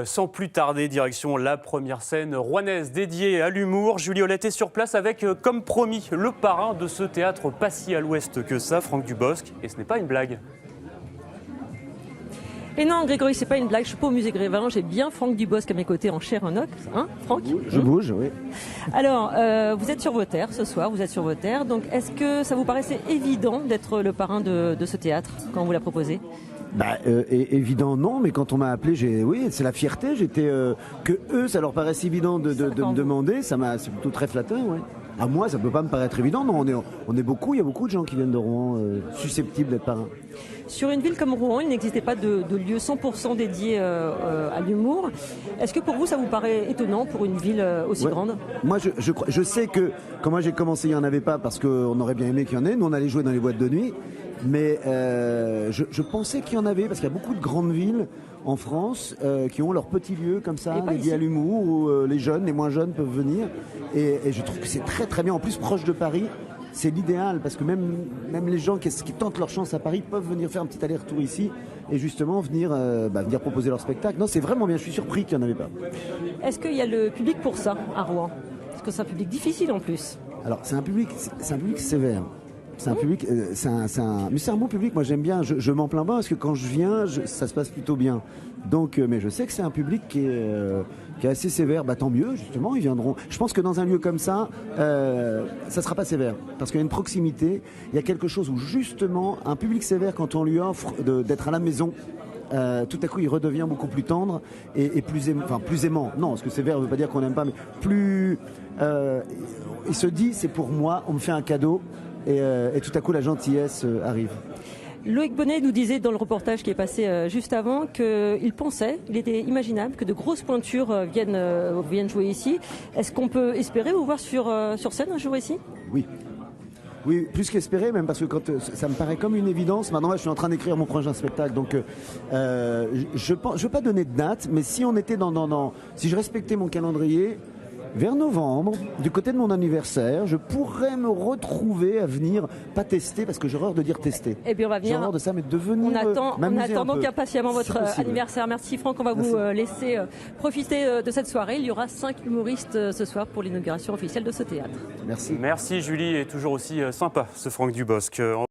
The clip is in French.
Sans plus tarder, direction la première scène rouennaise dédiée à l'humour. Julie Olette est sur place avec, comme promis, le parrain de ce théâtre pas si à l'ouest que ça, Franck Dubosc. Et ce n'est pas une blague. Et non, Grégory, c'est pas une blague. Je suis pas au musée Grévin. J'ai bien Franck Dubosc à mes côtés en chair et en os. Hein, Franck ? Je bouge, oui. Alors, vous êtes sur vos terres ce soir, vous êtes sur vos terres. Donc, est-ce que ça vous paraissait évident d'être le parrain de ce théâtre quand on vous l'a proposé ? Évident, non, mais quand on m'a appelé, oui, c'est la fierté. Que eux, ça leur paraisse évident de me demander, c'est plutôt très flatteur, oui. À moi, ça peut pas me paraître évident. Non, on est beaucoup. Il y a beaucoup de gens qui viennent de Rouen, susceptibles d'être parrains. Sur une ville comme Rouen, il n'existait pas de lieu 100% dédié à l'humour. Est-ce que pour vous, ça vous paraît étonnant pour une ville aussi grande ? Moi, je sais que quand moi j'ai commencé, il n'y en avait pas parce qu'on aurait bien aimé qu'il y en ait. Nous, on allait jouer dans les boîtes de nuit. Mais je pensais qu'il y en avait parce qu'il y a beaucoup de grandes villes en France qui ont leur petit lieu comme ça, dédié à l'humour, où les jeunes, les moins jeunes peuvent venir. Et je trouve que c'est très très bien. En plus, proche de Paris, c'est l'idéal parce que même les gens qui tentent leur chance à Paris peuvent venir faire un petit aller-retour ici et justement venir proposer leur spectacle. Non, c'est vraiment bien. Je suis surpris qu'il n'y en avait pas. Est-ce qu'il y a le public pour ça à Rouen ? Parce que c'est un public difficile en plus. Alors, c'est un public sévère. C'est un public, mais c'est un bon public. Moi, j'aime bien. Je m'en plains pas parce que quand je viens, ça se passe plutôt bien. Donc, mais je sais que c'est un public qui est assez sévère. Tant mieux, justement, ils viendront. Je pense que dans un lieu comme ça, ça sera pas sévère parce qu'il y a une proximité. Il y a quelque chose où justement, un public sévère, quand on lui offre d'être à la maison. Tout à coup, il redevient beaucoup plus tendre et plus aimant. Non, parce que sévère ne veut pas dire qu'on n'aime pas, mais plus. Il se dit, c'est pour moi, on me fait un cadeau. Et tout à coup, la gentillesse arrive. Loïc Bonnet nous disait dans le reportage qui est passé juste avant qu'il pensait, il était imaginable que de grosses pointures viennent jouer ici. Est-ce qu'on peut espérer vous voir sur scène un jour ici ? Oui. Oui, plus qu'espérer, même parce que ça me paraît comme une évidence. Maintenant, je suis en train d'écrire mon prochain spectacle, donc je ne veux pas donner de date, mais si on était si je respectais mon calendrier. Vers novembre, du côté de mon anniversaire, je pourrais me retrouver à venir, pas tester, parce que j'ai horreur de dire tester. Et puis on va venir. J'ai horreur de ça, mais de venir on attend donc impatiemment votre anniversaire. Merci Franck, on va vous laisser profiter de cette soirée. Il y aura 5 humoristes ce soir pour l'inauguration officielle de ce théâtre. Merci. Merci Julie, et toujours aussi sympa ce Franck Dubosc.